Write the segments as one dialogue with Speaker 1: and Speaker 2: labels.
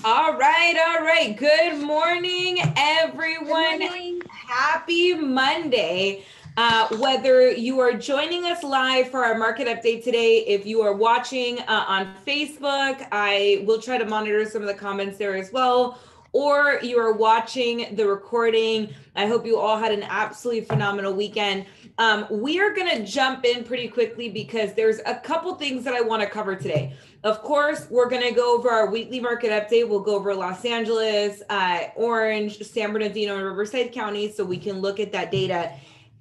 Speaker 1: All right. Good morning, everyone.
Speaker 2: Good morning.
Speaker 1: Happy Monday. Whether you are joining us live for our market update today, if you are watching on Facebook, I will try to monitor some of the comments there as well, or you are watching the recording. I hope you all had an absolutely phenomenal weekend. We are going to jump in pretty quickly because there's a couple things that I want to cover today. Of course, we're going to go over our weekly market update. We'll go over Los Angeles, Orange, San Bernardino, and Riverside County so we can look at that data.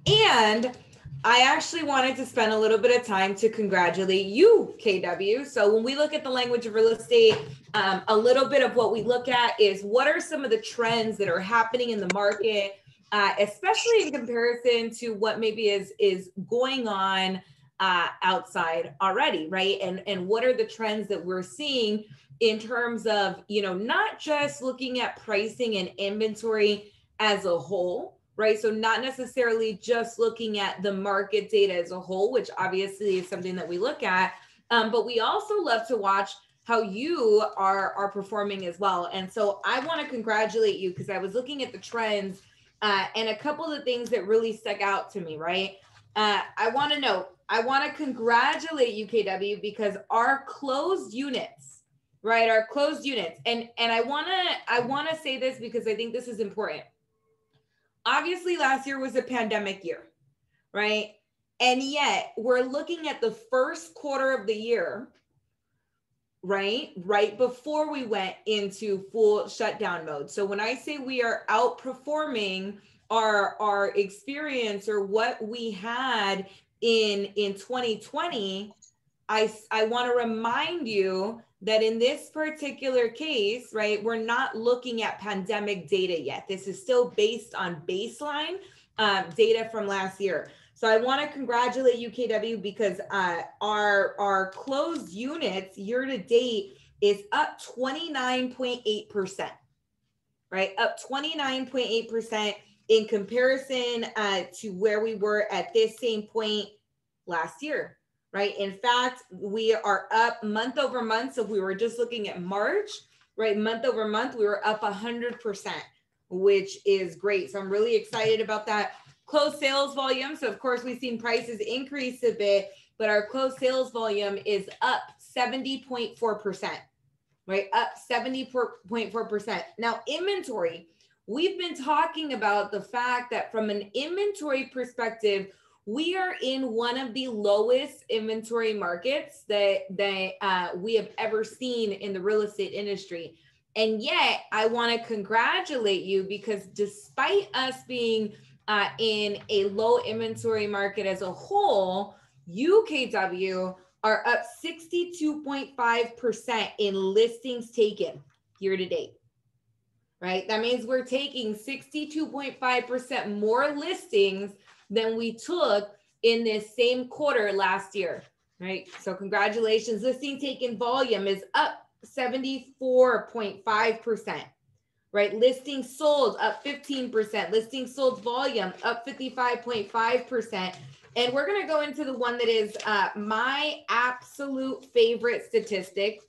Speaker 1: And I actually wanted to spend a little bit of time to congratulate you, KW. So when we look at the language of real estate, a little bit of what we look at is what are some of the trends that are happening in the market, especially in comparison to what maybe is going on outside already, right? And what are the trends that we're seeing in terms of, not just looking at pricing and inventory as a whole, right? So not necessarily just looking at the market data as a whole, which obviously is something that we look at, but we also love to watch how you are performing as well. And so I want to congratulate you because I was looking at the trends and a couple of the things that really stuck out to me, right? I want to congratulate you, KW, because our closed units, right? Our closed units. And I want to say this because I think this is important. Obviously, last year was a pandemic year, right? And yet we're looking at the first quarter of the year, right before we went into full shutdown mode. So when I say we are outperforming our experience or what we had in 2020, I want to remind you that in this particular case, right, we're not looking at pandemic data yet. This is still based on baseline data from last year. So I want to congratulate you, KW, because our closed units year to date is up 29.8%, right? Up 29.8% in comparison to where we were at this same point last year, right? In fact, we are up month over month. So if we were just looking at March, right, month over month, we were up 100%, which is great. So I'm really excited about that. Closed sales volume. So of course we've seen prices increase a bit, but our closed sales volume is up 70.4%, right? Up 70.4%. Now inventory, we've been talking about the fact that from an inventory perspective, we are in one of the lowest inventory markets that we have ever seen in the real estate industry. And yet I want to congratulate you because despite us being in a low inventory market as a whole, UKW are up 62.5% in listings taken year to date, right? That means we're taking 62.5% more listings than we took in this same quarter last year, right? So congratulations. Listing taken volume is up 74.5%. right? Listings sold up 15%, listings sold volume up 55.5%. And we're gonna go into the one that is my absolute favorite statistic,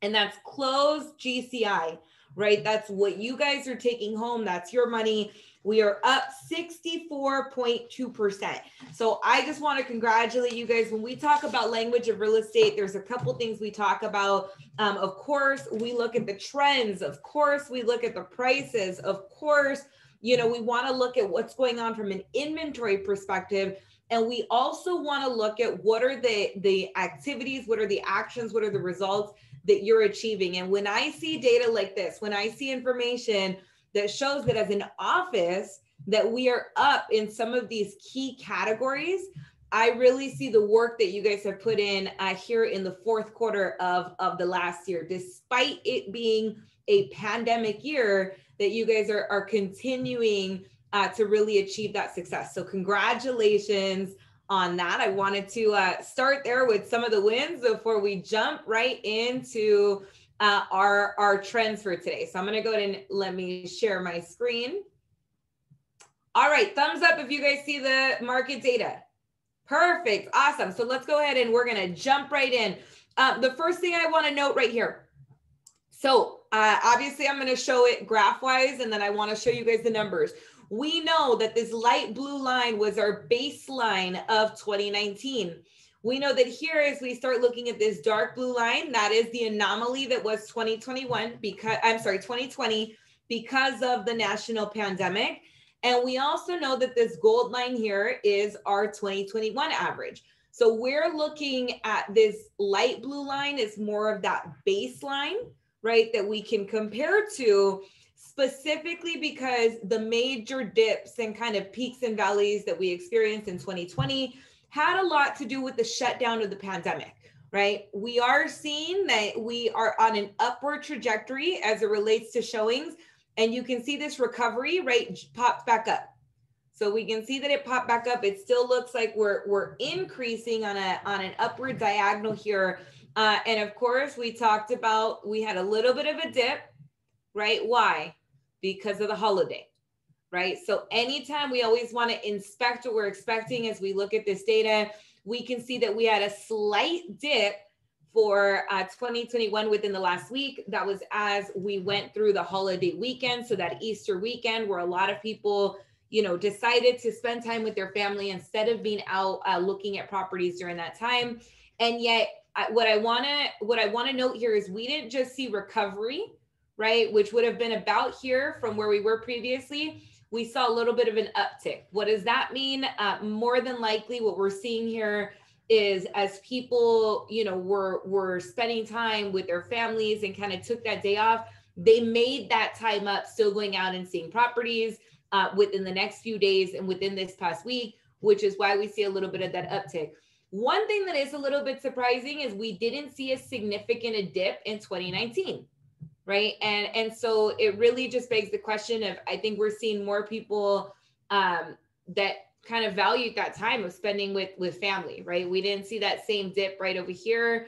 Speaker 1: and that's closed GCI, right? That's what you guys are taking home, that's your money. We are up 64.2%. So I just want to congratulate you guys. When we talk about language of real estate, there's a couple things we talk about. Of course, we look at the trends. Of course, we look at the prices. Of course, we want to look at what's going on from an inventory perspective. And we also want to look at what are the activities, what are the actions, what are the results that you're achieving. And when I see data like this, when I see information that shows that as an office that we are up in some of these key categories, I really see the work that you guys have put in here in the fourth quarter of the last year, despite it being a pandemic year, that you guys are continuing to really achieve that success. So congratulations on that. I wanted to start there with some of the wins before we jump right into our trends for today. So I'm going to go ahead and let me share my screen. All right, thumbs up if you guys see the market data. Perfect, awesome. So let's go ahead and we're going to jump right in. The first thing I want to note right here. So obviously I'm going to show it graph wise, and then I want to show you guys the numbers. We know that this light blue line was our baseline of 2019. We know that here, as we start looking at this dark blue line, that is the anomaly that was 2021 because, I'm sorry, 2020 because of the national pandemic. And we also know that this gold line here is our 2021 average. So we're looking at this light blue line is more of that baseline, right, that we can compare to, specifically because the major dips and kind of peaks and valleys that we experienced in 2020 had a lot to do with the shutdown of the pandemic, right? We are seeing that we are on an upward trajectory as it relates to showings, and you can see this recovery, right, popped back up. So we can see that it popped back up. It still looks like we're increasing on an upward diagonal here. And of course, we talked about, we had a little bit of a dip, right? Why? Because of the holiday, right? So anytime we always want to inspect what we're expecting as we look at this data, we can see that we had a slight dip for 2021 within the last week. That was as we went through the holiday weekend. So that Easter weekend where a lot of people, you know, decided to spend time with their family instead of being out looking at properties during that time. And yet what I want to note here is we didn't just see recovery, right? Which would have been about here from where we were previously. We saw a little bit of an uptick. What does that mean? More than likely what we're seeing here is as people, you know, were spending time with their families and kind of took that day off, they made that time up still going out and seeing properties within the next few days and within this past week, which is why we see a little bit of that uptick. One thing that is a little bit surprising is we didn't see a significant dip in 2019. Right. And so it really just begs the question of, I think we're seeing more people that kind of valued that time of spending with family, right? We didn't see that same dip right over here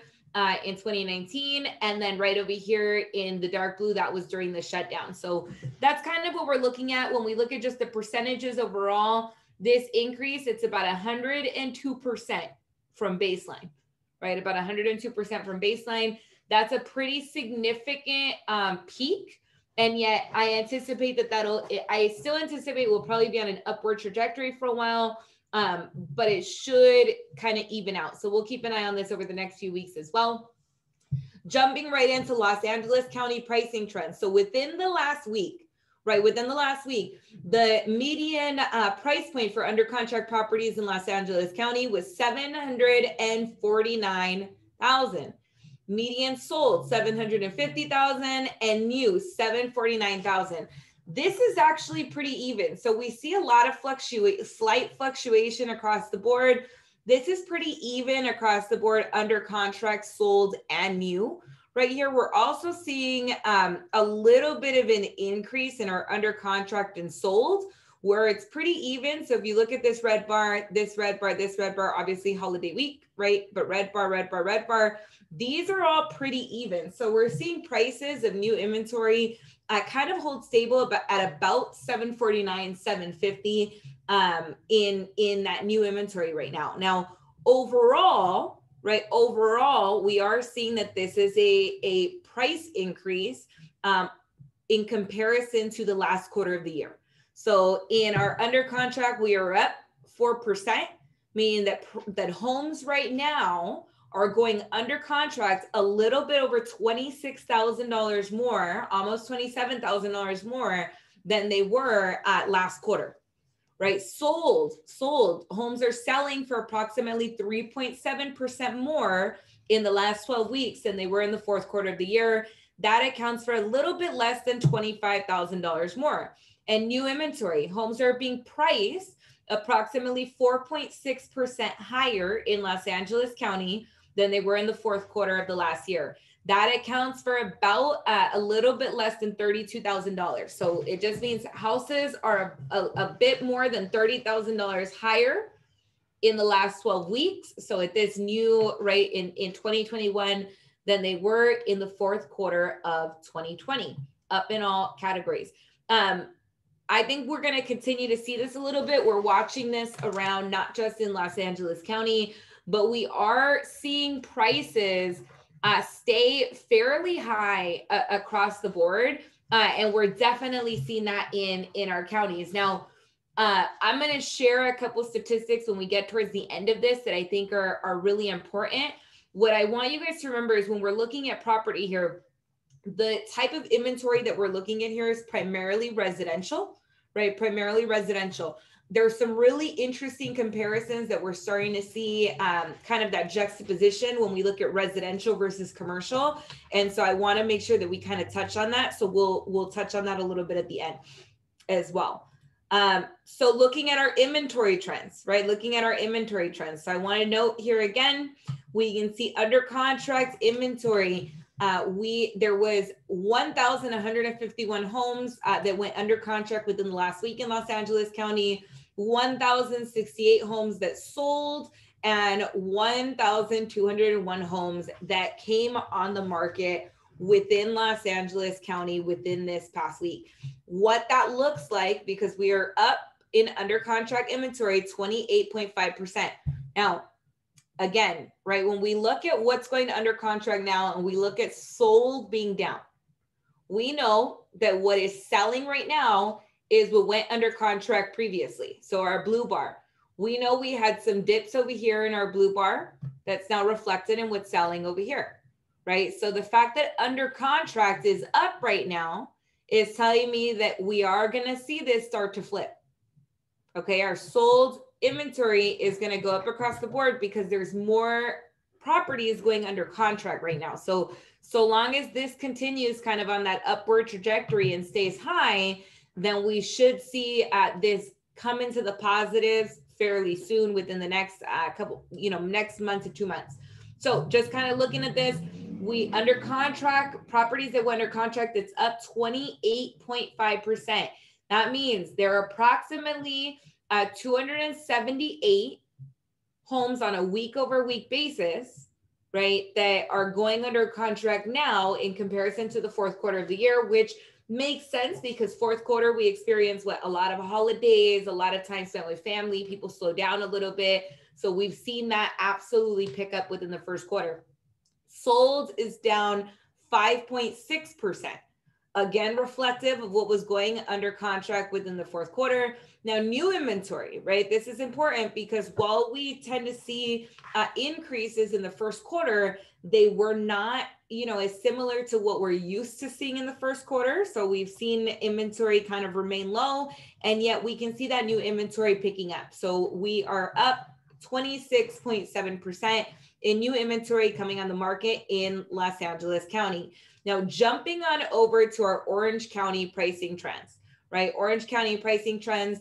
Speaker 1: in 2019. And then right over here in the dark blue, that was during the shutdown. So that's kind of what we're looking at when we look at just the percentages overall. This increase, it's about 102% from baseline, right? About 102% from baseline. That's a pretty significant peak. And yet I anticipate I still anticipate we'll probably be on an upward trajectory for a while, but it should kind of even out. So we'll keep an eye on this over the next few weeks as well. Jumping right into Los Angeles County pricing trends. So within the last week, the median price point for under contract properties in Los Angeles County was $749,000. Median sold 750,000 and new 749,000. This is actually pretty even. So we see a lot of slight fluctuation across the board. This is pretty even across the board, under contract, sold, and new. Right here, we're also seeing a little bit of an increase in our under contract and sold, where it's pretty even. So if you look at this red bar, this red bar, this red bar, obviously holiday week, right? But red bar, red bar, red bar, these are all pretty even. So we're seeing prices of new inventory kind of hold stable at about 749, 750 in that new inventory right now. Now, overall, right? Overall, we are seeing that this is a price increase in comparison to the last quarter of the year. So in our under contract, we are up 4%, meaning that homes right now are going under contract a little bit over $26,000 more, almost $27,000 more than they were at last quarter, right? Sold homes are selling for approximately 3.7% more in the last 12 weeks than they were in the fourth quarter of the year. That accounts for a little bit less than $25,000 more. And new inventory, homes are being priced approximately 4.6% higher in Los Angeles County than they were in the fourth quarter of the last year. That accounts for about a little bit less than $32,000. So it just means houses are a bit more than $30,000 higher in the last 12 weeks. So at this new rate in 2021 than they were in the fourth quarter of 2020, up in all categories. I think we're going to continue to see this a little bit. We're watching this around, not just in Los Angeles County, but we are seeing prices stay fairly high across the board. And we're definitely seeing that in our counties. Now, I'm going to share a couple statistics when we get towards the end of this that I think are really important. What I want you guys to remember is when we're looking at property here, the type of inventory that we're looking at here is primarily residential, right? Primarily residential. There's some really interesting comparisons that we're starting to see, kind of that juxtaposition when we look at residential versus commercial. And so I want to make sure that we kind of touch on that. So we'll touch on that a little bit at the end as well. So looking at our inventory trends, right? Looking at our inventory trends. So I want to note here again, we can see under contract inventory. There was 1,151 homes that went under contract within the last week in Los Angeles County, 1,068 homes that sold, and 1,201 homes that came on the market within Los Angeles County within this past week. What that looks like, because we are up in under contract inventory 28.5%. Now, again, right, when we look at what's going to under contract now and we look at sold being down, we know that what is selling right now is what went under contract previously. So our blue bar, we know we had some dips over here in our blue bar that's now reflected in what's selling over here, right? So the fact that under contract is up right now is telling me that we are going to see this start to flip. Okay, our sold inventory is going to go up across the board because there's more properties going under contract right now. So long as this continues kind of on that upward trajectory and stays high, then we should see this come into the positives fairly soon within the next couple, next month to 2 months. So just kind of looking at this, we under contract properties that went under contract, it's up 28.5%. That means there are approximately 278 homes on a week over week basis, right, that are going under contract now in comparison to the fourth quarter of the year, which makes sense because fourth quarter we experience a lot of holidays, a lot of time spent with family, people slow down a little bit. So we've seen that absolutely pick up within the first quarter. Sold is down 5.6%. Again, reflective of what was going under contract within the fourth quarter. Now, new inventory, right? This is important because while we tend to see increases in the first quarter, they were not, as similar to what we're used to seeing in the first quarter. So we've seen inventory kind of remain low, and yet we can see that new inventory picking up. So we are up 26.7% in new inventory coming on the market in Los Angeles County. Now, jumping on over to our Orange County pricing trends, right? Orange County pricing trends,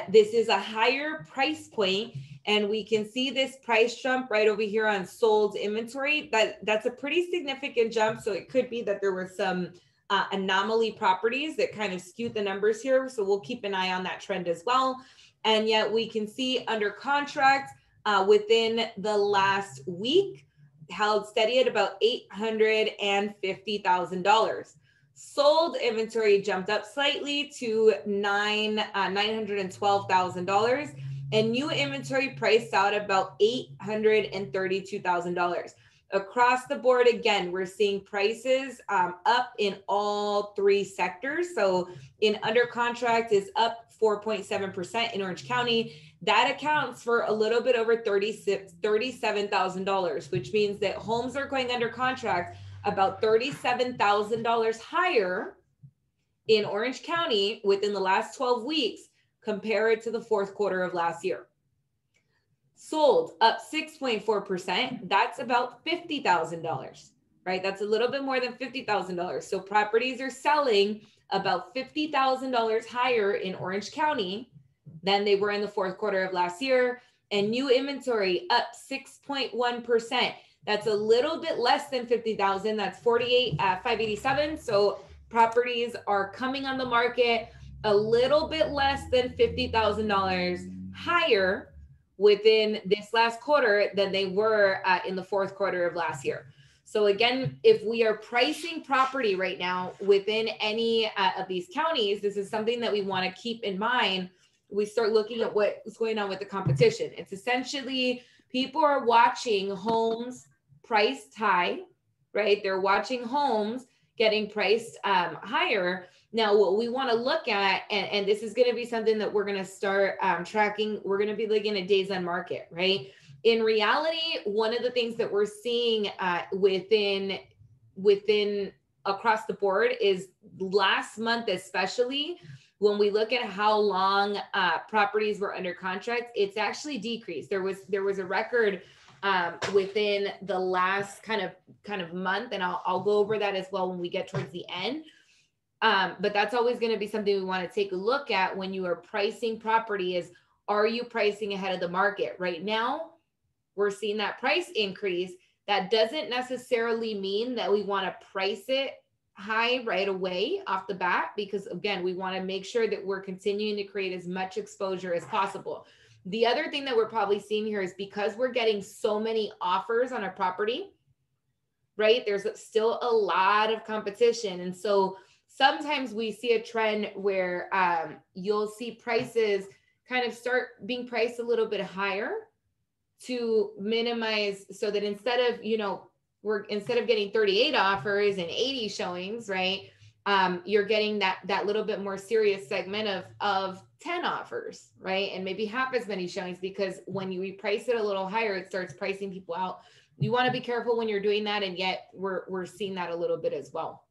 Speaker 1: this is a higher price point, and we can see this price jump right over here on sold inventory. That's a pretty significant jump. So it could be that there were some anomaly properties that kind of skewed the numbers here. So we'll keep an eye on that trend as well. And yet we can see under contract within the last week, held steady at about $850,000. Sold inventory jumped up slightly to $912,000, and new inventory priced out about $832,000. Across the board, again, we're seeing prices up in all three sectors. So in under contract is up 4.7% in Orange County. That accounts for a little bit over $37,000, which means that homes are going under contract about $37,000 higher in Orange County within the last 12 weeks compared to the fourth quarter of last year. Sold up 6.4%. That's about $50,000, right? That's a little bit more than $50,000. So properties are selling about $50,000 higher in Orange County than they were in the fourth quarter of last year. And new inventory up 6.1%. That's a little bit less than 50,000. That's 587. So properties are coming on the market a little bit less than $50,000 higher within this last quarter than they were in the fourth quarter of last year. So again, if we are pricing property right now within any of these counties, this is something that we want to keep in mind. We start looking at what's going on with the competition. It's essentially people are watching homes priced high right? They're watching homes getting priced higher. Now, what we want to look at, and this is going to be something that we're going to start tracking, we're going to be looking at days on market, right? In reality, one of the things that we're seeing within across the board is last month, especially when we look at how long properties were under contract, it's actually decreased. There was a record within the last kind of month, and I'll go over that as well when we get towards the end. But that's always going to be something we want to take a look at when you are pricing property is, are you pricing ahead of the market? Right now, we're seeing that price increase. That doesn't necessarily mean that we want to price it high right away off the bat, because again, we want to make sure that we're continuing to create as much exposure as possible. The other thing that we're probably seeing here is because we're getting so many offers on a property, right? There's still a lot of competition. And so sometimes we see a trend where you'll see prices kind of start being priced a little bit higher to minimize, so that instead of getting 38 offers and 80 showings, right? You're getting that little bit more serious segment of 10 offers, right? And maybe half as many showings, because when you reprice it a little higher, it starts pricing people out. You want to be careful when you're doing that. And yet we're seeing that a little bit as well.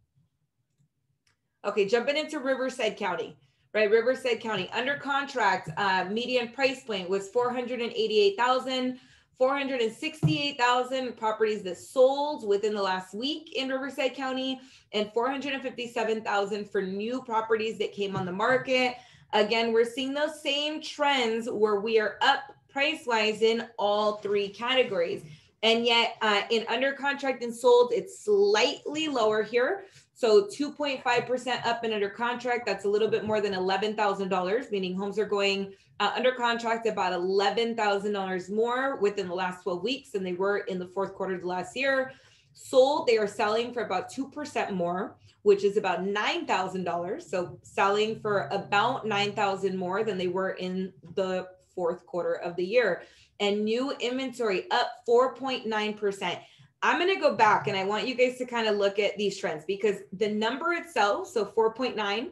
Speaker 1: Okay, jumping into Riverside County, right? Riverside County under contract, median price point was $488,000. 468,000 properties that sold within the last week in Riverside County, and 457,000 for new properties that came on the market. Again, we're seeing those same trends where we are up price-wise in all three categories. And yet in under contract and sold, it's slightly lower here. So 2.5% up and under contract. That's a little bit more than $11,000, meaning homes are going under contract about $11,000 more within the last 12 weeks than they were in the fourth quarter of last year. Sold, they are selling for about 2% more, which is about $9,000. So selling for about $9,000 more than they were in the fourth quarter of the year. And new inventory up 4.9%. I'm going to go back and I want you guys to kind of look at these trends, because the number itself, so 4.9,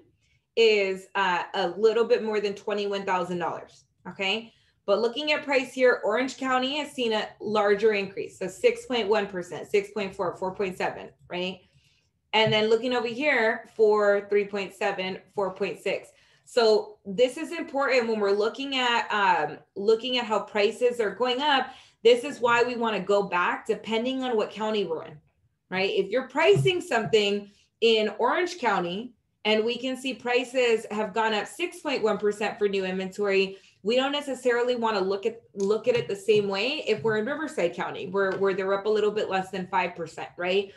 Speaker 1: is a little bit more than $21,000. Okay. But looking at price here, Orange County has seen a larger increase. So 6.1%, 6.4, 4.7, right? And then looking over here for 3.7, 4.6. So this is important when we're looking at how prices are going up. This is why we want to go back depending on what county we're in, right? If you're pricing something in Orange County and we can see prices have gone up 6.1% for new inventory, we don't necessarily want to look at it the same way if we're in Riverside County, where they're up a little bit less than 5%, right?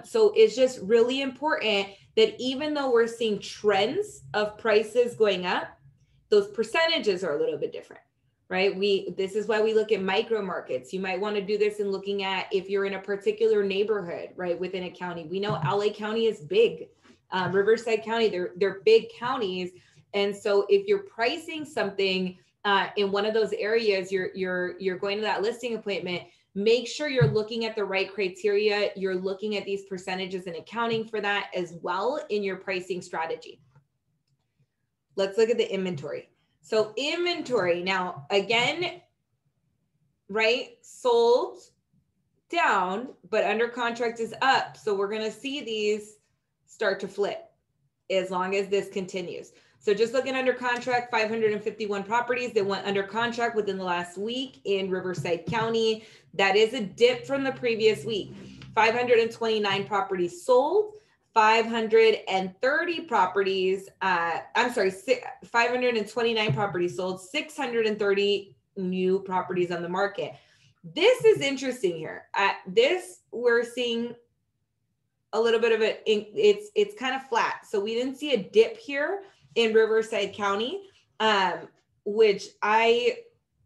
Speaker 1: So it's just really important that even though we're seeing trends of prices going up, those percentages are a little bit different, right? This is why we look at micro markets. You might want to do this in looking at if you're in a particular neighborhood, right, within a county. We know LA County is big. Riverside County, they're big counties. And so if you're pricing something in one of those areas, you're going to that listing appointment, make sure you're looking at the right criteria. You're looking at these percentages and accounting for that as well in your pricing strategy. Let's look at the inventory. So inventory now, again, right, sold down, but under contract is up. So we're going to see these start to flip as long as this continues. So just looking under contract, 551 properties that went under contract within the last week in Riverside County. That is a dip from the previous week. 529 properties sold, 530 properties, 529 properties sold, 630 new properties on the market. This is interesting here. This we're seeing a little bit of it's kind of flat. So we didn't see a dip here in Riverside County, which I,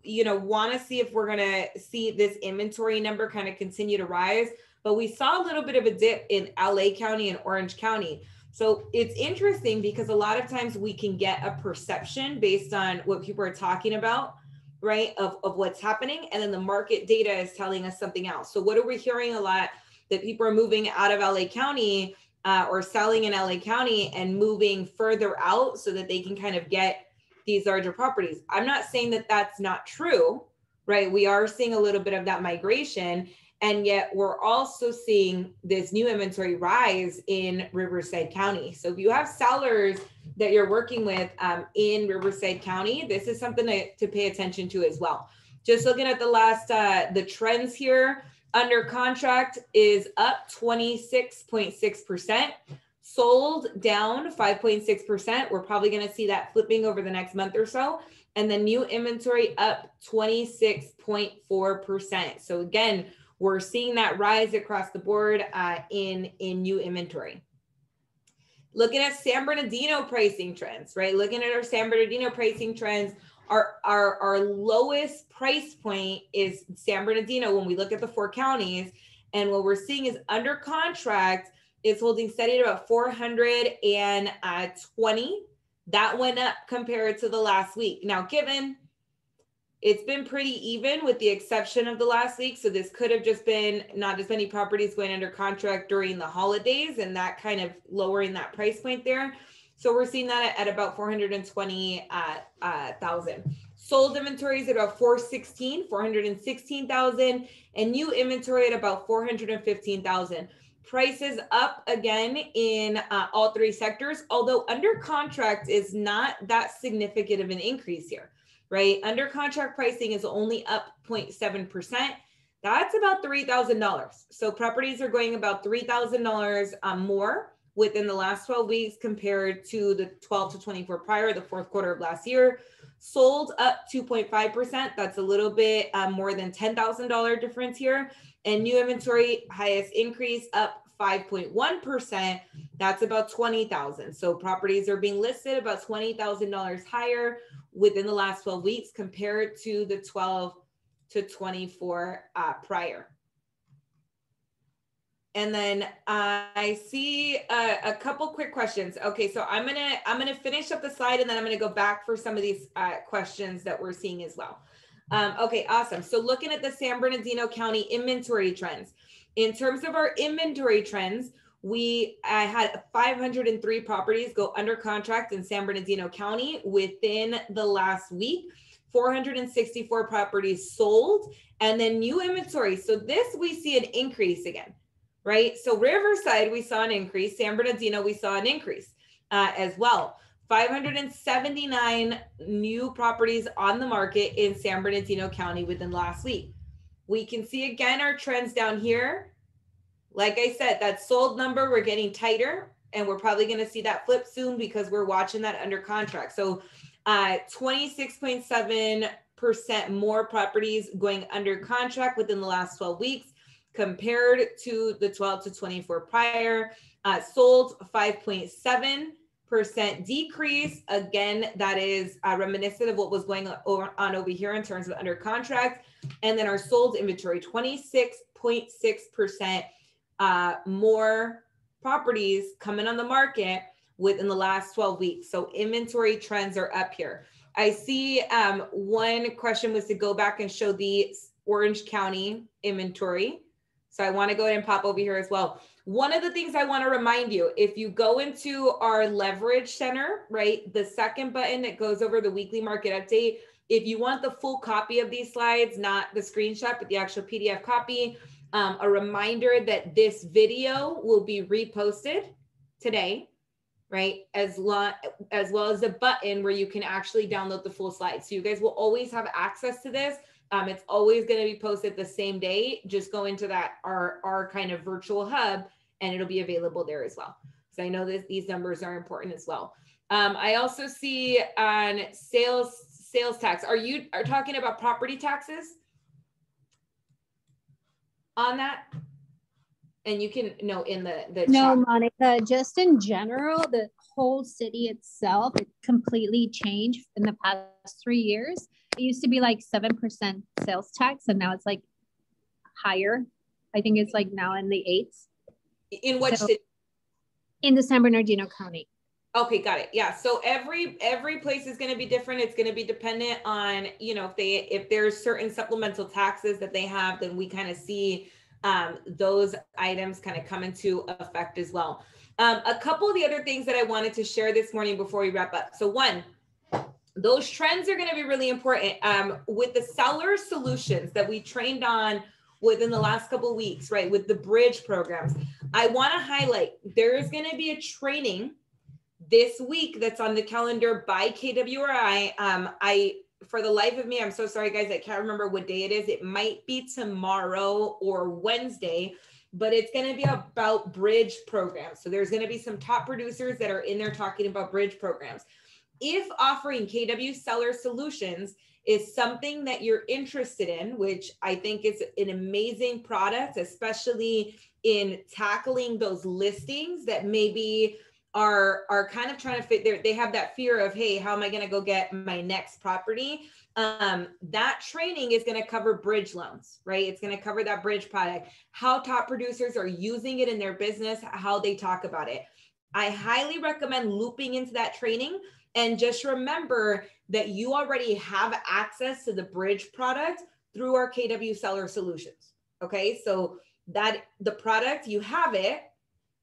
Speaker 1: want to see if we're going to see this inventory number kind of continue to rise. But we saw a little bit of a dip in LA County and Orange County. So it's interesting because a lot of times we can get a perception based on what people are talking about, right, of what's happening. And then the market data is telling us something else. So what are we hearing a lot that people are moving out of LA County or selling in LA County and moving further out so that they can kind of get these larger properties. I'm not saying that that's not true, right? We are seeing a little bit of that migration, and yet we're also seeing this new inventory rise in Riverside County. So if you have sellers that you're working with in Riverside County, this is something to pay attention to as well. Just looking at the last, the trends here, under contract is up 26.6%, sold down 5.6%. We're probably going to see that flipping over the next month or so. And the new inventory up 26.4%. So again, we're seeing that rise across the board in new inventory. Looking at San Bernardino pricing trends, right? Looking at our San Bernardino pricing trends, our lowest price point is San Bernardino when we look at the 4 counties. And what we're seeing is under contract is holding steady at about 420. That went up compared to the last week. Now, given it's been pretty even with the exception of the last week. So this could have just been not as many properties going under contract during the holidays and that kind of lowering that price point there. So we're seeing that at about 420,000. Sold inventory is at about 416,000, and new inventory at about 415,000. Prices up again in all 3 sectors, although under contract is not that significant of an increase here, right? Under contract pricing is only up 0.7%. That's about $3,000. So properties are going about $3,000 more within the last 12 weeks compared to the 12 to 24 prior, the 4th quarter of last year. Sold up 2.5%. That's a little bit more than $10,000 difference here. And new inventory, highest increase, up 5.1%. That's about $20,000. So properties are being listed about $20,000 higher within the last 12 weeks compared to the 12 to 24 prior. And then I see a couple quick questions. Okay, so I'm gonna finish up the slide and then I'm gonna go back for some of these questions that we're seeing as well. Okay, awesome. So looking at the San Bernardino County inventory trends. In terms of our inventory trends, I had 503 properties go under contract in San Bernardino County within the last week. 464 properties sold, and then new inventory. So this we see an increase again, right? So Riverside, we saw an increase. San Bernardino, we saw an increase as well. 579 new properties on the market in San Bernardino County within last week. We can see again our trends down here. Like I said, that sold number, we're getting tighter and we're probably going to see that flip soon because we're watching that under contract. So 26.7% more properties going under contract within the last 12 weeks compared to the 12 to 24 prior. Sold 5.7% decrease. Again, that is reminiscent of what was going on over here in terms of under contract. And then our sold inventory, 26.6% more properties coming on the market within the last 12 weeks. So inventory trends are up here. I see one question was to go back and show the Orange County inventory. So I want to go ahead and pop over here as well. One of the things I want to remind you, if you go into our leverage center, right, the second button that goes over the weekly market update, if you want the full copy of these slides, not the screenshot, but the actual PDF copy, a reminder that this video will be reposted today, right? As well as a button where you can actually download the full slides. So you guys will always have access to this. It's always going to be posted the same day. Just go into that our kind of virtual hub and it'll be available there as well. So I know that these numbers are important as well. I also see on sales tax. Are talking about property taxes on that? And you can in the
Speaker 2: no,
Speaker 1: chat.
Speaker 2: Monica, just in general, the whole city itself, it completely changed in the past 3 years. It used to be like 7% sales tax, and now it's like higher. I think it's like now in the 8s.
Speaker 1: In what city?
Speaker 2: In the San Bernardino County.
Speaker 1: Okay, got it. Yeah. So every place is going to be different. It's going to be dependent on, if there's certain supplemental taxes that they have, then we kind of see those items kind of come into effect as well. A couple of the other things that I wanted to share this morning before we wrap up. So one, those trends are going to be really important with the seller solutions that we trained on within the last couple of weeks, right? With the bridge programs, I want to highlight there is going to be a training this week that's on the calendar by KWRI. For the life of me, I'm so sorry, guys. I can't remember what day it is. It might be tomorrow or Wednesday, but it's going to be about bridge programs. So there's going to be some top producers that are in there talking about bridge programs. If offering KW seller solutions is something that you're interested in, which I think is an amazing product, especially in tackling those listings that maybe are kind of trying to fit there. They have that fear of, hey, how am I going to go get my next property? That training is going to cover bridge loans, right? It's going to cover that bridge product, how top producers are using it in their business, how they talk about it. I highly recommend looping into that training. And just remember that you already have access to the bridge product through our KW seller solutions. Okay. So that the product, you have it,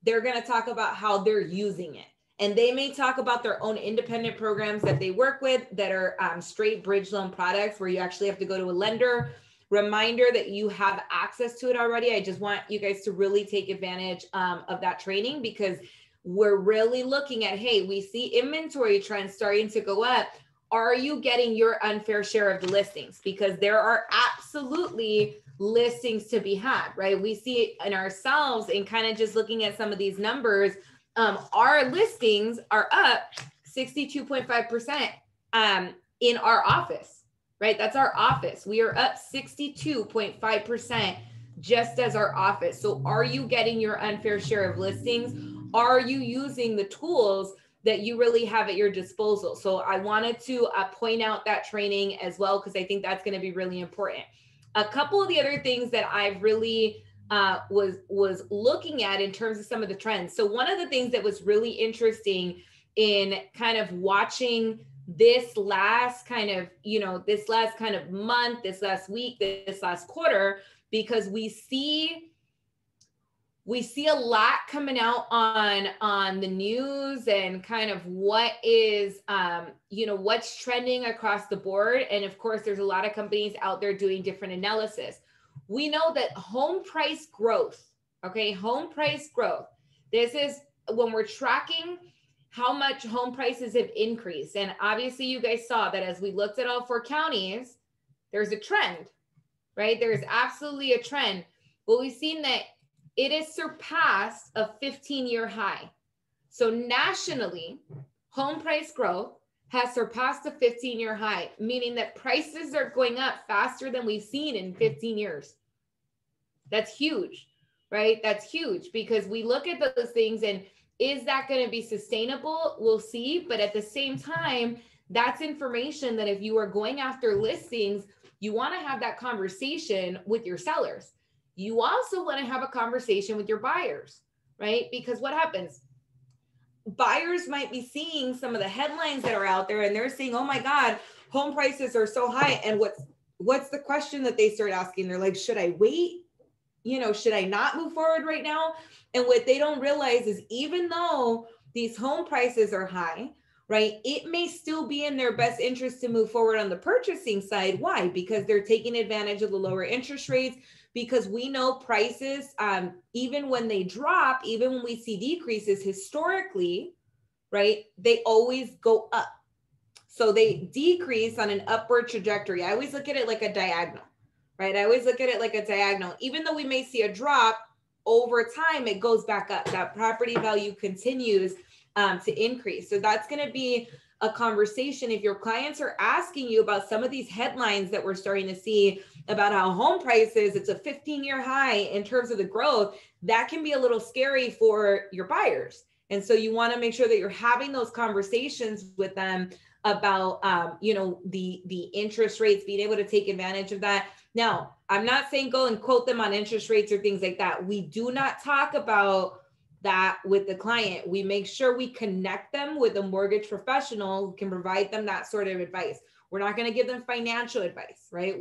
Speaker 1: they're going to talk about how they're using it. And they may talk about their own independent programs that they work with that are straight bridge loan products where you actually have to go to a lender. Reminder that you have access to it already. I just want you guys to really take advantage of that training, because we're really looking at, hey, we see inventory trends starting to go up. Are you getting your unfair share of the listings? Because there are absolutely listings to be had, right? We see it in ourselves and kind of just looking at some of these numbers. Our listings are up 62.5% in our office, right? That's our office. We are up 62.5% just as our office. So are you getting your unfair share of listings? Are you using the tools that you really have at your disposal? So I wanted to point out that training as well, because I think that's going to be really important. A couple of the other things that I've really was looking at in terms of some of the trends. So one of the things that was really interesting in kind of watching this last kind of, this last kind of month, this last week, this last quarter, because we see a lot coming out on the news and kind of what is, what's trending across the board. And of course, there's a lot of companies out there doing different analysis. We know that home price growth, okay, home price growth. This is when we're tracking how much home prices have increased. And obviously you guys saw that as we looked at all 4 counties, there's a trend, right? There's absolutely a trend. Well, we've seen that it has surpassed a 15-year high. So nationally, home price growth has surpassed a 15-year high, meaning that prices are going up faster than we've seen in 15 years. That's huge, right? That's huge, because we look at those things and is that going to be sustainable? We'll see. But at the same time, that's information that if you are going after listings, you want to have that conversation with your sellers. You also want to have a conversation with your buyers, right? Because what happens? Buyers might be seeing some of the headlines that are out there and they're saying, oh my God, home prices are so high. And what's the question that they start asking? They're like, should I wait? Should I not move forward right now? And what they don't realize is even though these home prices are high, right, it may still be in their best interest to move forward on the purchasing side. Why? Because they're taking advantage of the lower interest rates, because we know prices, even when they drop, even when we see decreases historically, right, they always go up. So they decrease on an upward trajectory. I always look at it like a diagonal, right? I always look at it like a diagonal. Even though we may see a drop, over time, it goes back up. That property value continues to increase. So that's going to be a conversation. If your clients are asking you about some of these headlines that we're starting to see about how home prices, it's a 15-year high in terms of the growth, that can be a little scary for your buyers. And so you want to make sure that you're having those conversations with them about, the interest rates, being able to take advantage of that. Now, I'm not saying go and quote them on interest rates or things like that. We do not talk about that with the client. We make sure we connect them with a mortgage professional who can provide them that sort of advice. We're not going to give them financial advice, right?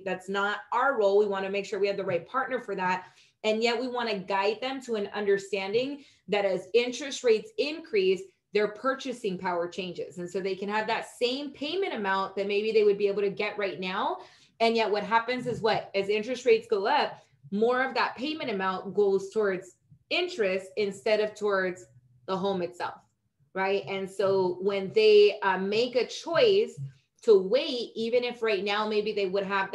Speaker 1: That's not our role. We want to make sure we have the right partner for that. And yet we want to guide them to an understanding that as interest rates increase, their purchasing power changes. And so they can have that same payment amount that maybe they would be able to get right now. And yet what happens is as interest rates go up, more of that payment amount goes towards interest instead of towards the home itself, right? And so when they make a choice to wait, even if right now maybe they would have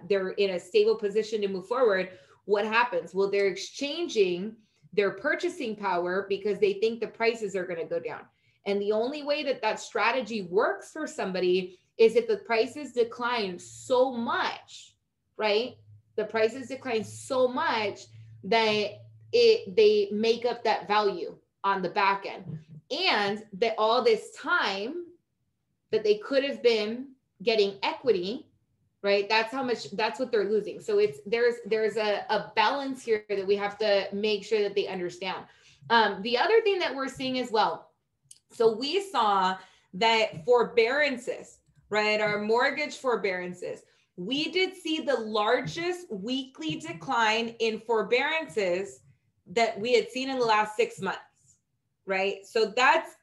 Speaker 1: they're in a stable position to move forward, what happens? Well, they're exchanging their purchasing power because they think the prices are going to go down. And the only way that strategy works for somebody is if the prices decline so much, right? The prices decline so much that they make up that value on the back end. And that all this time that they could have been getting equity, right? That's what they're losing. So there's a balance here that we have to make sure that they understand. The other thing that we're seeing as well, so we saw that forbearances, right? Our mortgage forbearances, we did see the largest weekly decline in forbearances that we had seen in the last 6 months. Right. So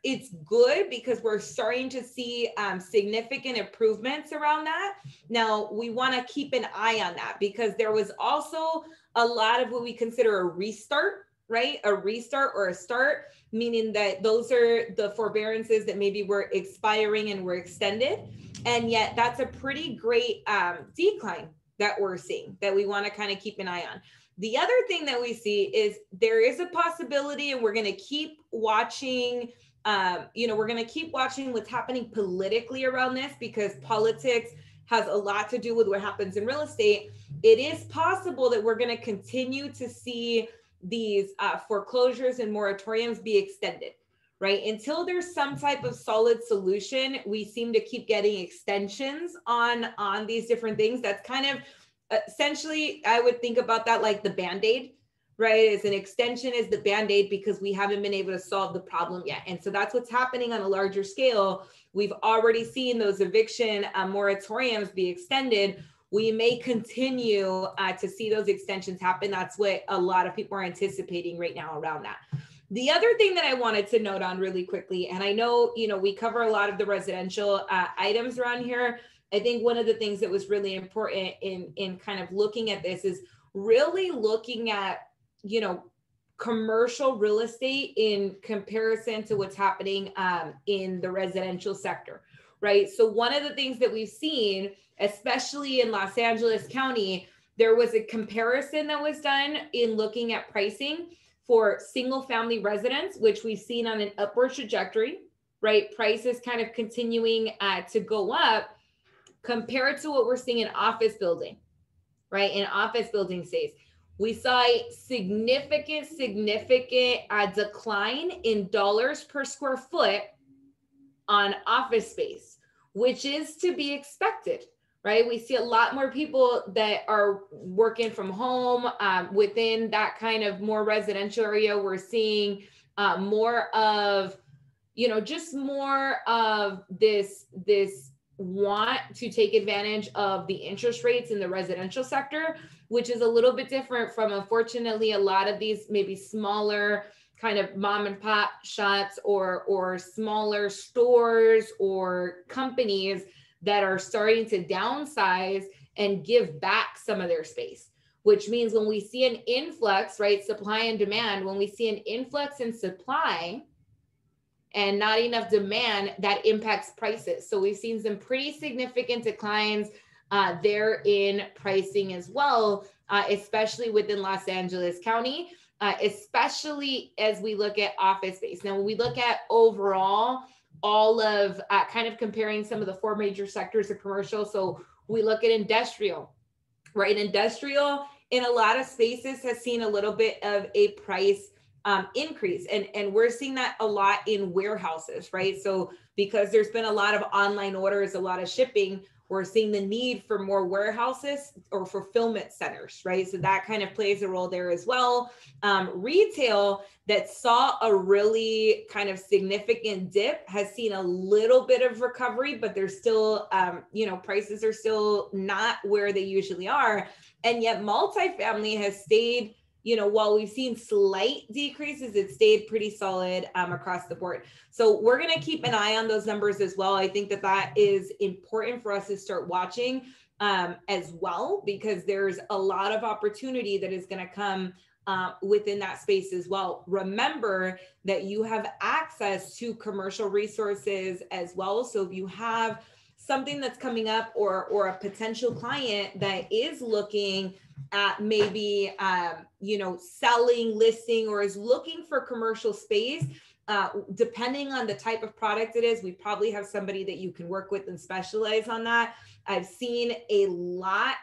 Speaker 1: it's good because we're starting to see significant improvements around that. Now we want to keep an eye on that because there was also a lot of what we consider a restart, right? A restart or a start, meaning that those are the forbearances that maybe were expiring and were extended. And yet that's a pretty great decline that we're seeing that we want to kind of keep an eye on. The other thing that we see is there is a possibility, and we're going to keep watching, we're going to keep watching what's happening politically around this because politics has a lot to do with what happens in real estate. It is possible that we're going to continue to see these foreclosures and moratoriums be extended, right? Until there's some type of solid solution, we seem to keep getting extensions on these different things. That's kind of essentially, I would think about that like the Band-Aid, right? As an extension is the Band-Aid because we haven't been able to solve the problem yet. And so that's what's happening on a larger scale. We've already seen those eviction moratoriums be extended. We may continue to see those extensions happen. That's what a lot of people are anticipating right now around that. The other thing that I wanted to note on really quickly, and I know, we cover a lot of the residential items around here. I think one of the things that was really important in kind of looking at this is really looking at, commercial real estate in comparison to what's happening in the residential sector, right? So one of the things that we've seen, especially in Los Angeles County, there was a comparison that was done in looking at pricing for single family residents, which we've seen on an upward trajectory, right? Prices kind of continuing to go up, compared to what we're seeing in office building, right? In office building space, we saw a significant decline in dollars per square foot on office space, which is to be expected, right? We see a lot more people that are working from home within that kind of more residential area. We're seeing more of, just more of this want to take advantage of the interest rates in the residential sector, which is a little bit different from, unfortunately, a lot of these maybe smaller kind of mom and pop shops or smaller stores or companies that are starting to downsize and give back some of their space, which means when we see an influx, right, supply and demand, when we see an influx in supply and not enough demand, that impacts prices. So we've seen some pretty significant declines there in pricing as well, especially within Los Angeles County, especially as we look at office space. Now, when we look at overall, all of kind of comparing some of the four major sectors of commercial. So we look at industrial, right? Industrial in a lot of spaces has seen a little bit of a price increase. And we're seeing that a lot in warehouses, right? So because there's been a lot of online orders, a lot of shipping, We're seeing the need for more warehouses or fulfillment centers, right? So that kind of plays a role there as well. Retail that saw a really kind of significant dip has seen a little bit of recovery, but there's still, prices are still not where they usually are. And yet multifamily has stayed, while we've seen slight decreases, it stayed pretty solid across the board. So we're going to keep an eye on those numbers as well. I think that is important for us to start watching as well, because there's a lot of opportunity that is going to come within that space as well. Remember that you have access to commercial resources as well. So if you have something that's coming up or a potential client that is looking at maybe, selling, listing, or is looking for commercial space, depending on the type of product it is, we probably have somebody that you can work with and specialize on that. I've seen a lot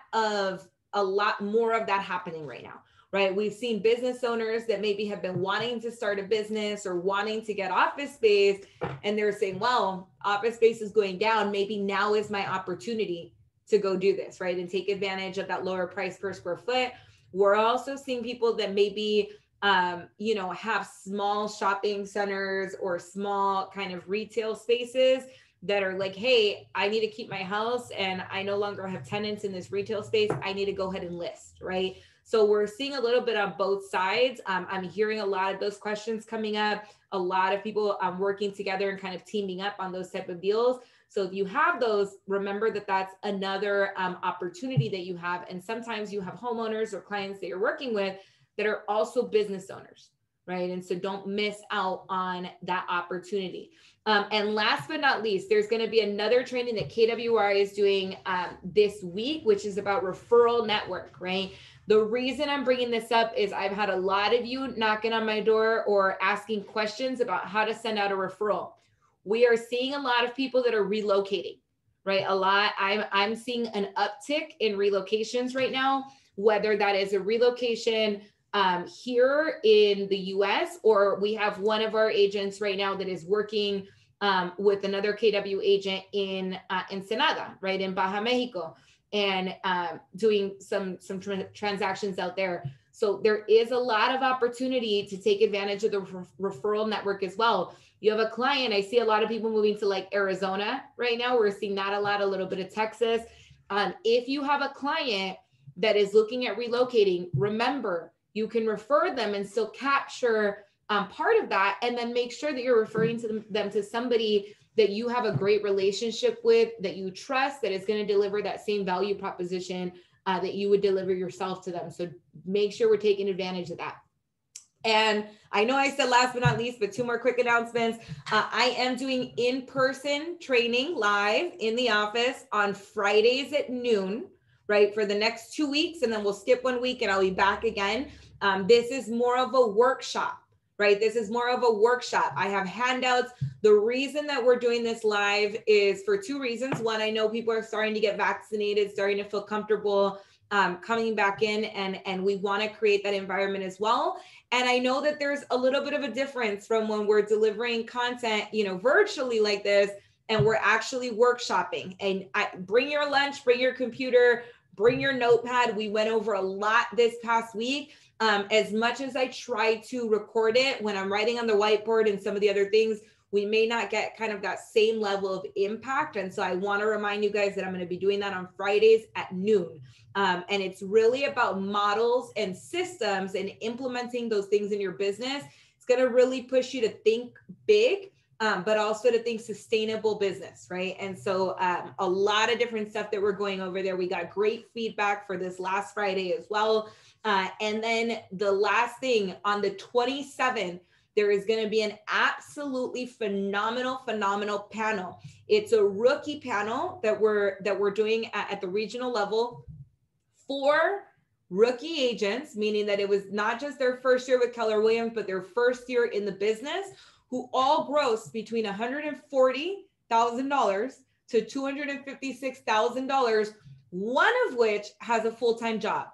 Speaker 1: more of that happening right now, right? We've seen business owners that maybe have been wanting to start a business or wanting to get office space, and they're saying, well, office space is going down. Maybe now is my opportunity to go do this, right? And take advantage of that lower price per square foot. We're also seeing people that maybe, have small shopping centers or small kind of retail spaces that are like, hey, I need to keep my house and I no longer have tenants in this retail space. I need to go ahead and list, right? So we're seeing a little bit on both sides. I'm hearing a lot of those questions coming up, a lot of people working together and kind of teaming up on those type of deals. So if you have those, remember that that's another opportunity that you have. And sometimes you have homeowners or clients that you're working with that are also business owners, right? And so don't miss out on that opportunity. And last but not least, there's going to be another training that KWR is doing this week, which is about referral network, right? The reason I'm bringing this up is I've had a lot of you knocking on my door or asking questions about how to send out a referral. We are seeing a lot of people that are relocating, right? I'm seeing an uptick in relocations right now, whether that is a relocation here in the US, or we have one of our agents right now that is working with another KW agent in Ensenada, right, in Baja, Mexico, and doing some transactions out there. So there is a lot of opportunity to take advantage of the referral network as well. You have a client, I see a lot of people moving to like Arizona right now. We're seeing that a little bit of Texas. If you have a client that is looking at relocating, remember, you can refer them and still capture part of that, and then make sure that you're referring to them to somebody that you have a great relationship with, that you trust, that is going to deliver that same value proposition that you would deliver yourself to them. So make sure we're taking advantage of that. And I know I said last but not least, but two more quick announcements. I am doing in-person training live in the office on Fridays at noon, right, for the next 2 weeks, and then we'll skip 1 week and I'll be back again. This is more of a workshop, right? This is more of a workshop. I have handouts. The reason that we're doing this live is for two reasons. One, I know people are starting to get vaccinated, starting to feel comfortable coming back in, and we want to create that environment as well. And I know that there's a little bit of a difference from when we're delivering content, virtually like this, and we're actually workshopping. And bring your lunch, bring your computer, bring your notepad. We went over a lot this past week. As much as I try to record it when I'm writing on the whiteboard and some of the other things, we may not get kind of that same level of impact. And so I want to remind you guys that I'm going to be doing that on Fridays at noon. And it's really about models and systems and implementing those things in your business. It's going to really push you to think big, but also to think sustainable business, right? And so a lot of different stuff that we're going over there. We got great feedback for this last Friday as well. And then the last thing, on the 27th, there is going to be an absolutely phenomenal panel. It's a rookie panel that we're doing at the regional level for rookie agents, meaning that it was not just their first year with Keller Williams, but their first year in the business, who all gross between $140,000 to $256,000, one of which has a full-time job,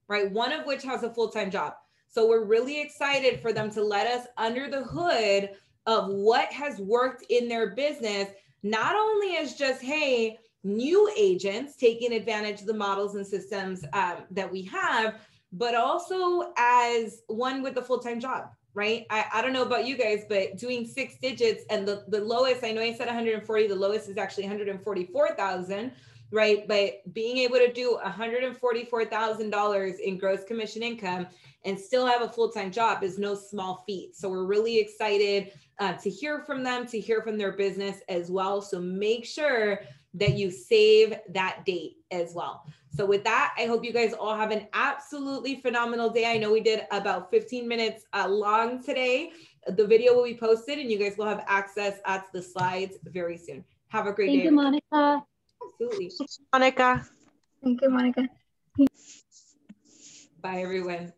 Speaker 1: right? One of which has a full-time job. So we're really excited for them to let us under the hood of what has worked in their business, not only as just, hey, new agents taking advantage of the models and systems that we have, but also as one with a full-time job, right? I don't know about you guys, but doing 6 digits, and the lowest, I know I said 140, the lowest is actually 144,000, right? But being able to do $144,000 in gross commission income and still have a full-time job is no small feat. So we're really excited to hear from them, to hear from their business as well. So make sure that you save that date as well. So with that, I hope you guys all have an absolutely phenomenal day. I know we did about 15 minutes long today. The video will be posted and you guys will have access to the slides very soon. Have a great day.
Speaker 2: Thank you, Monica.
Speaker 1: Absolutely.
Speaker 3: Monica.
Speaker 4: Thank you, Monica.
Speaker 1: Bye, everyone.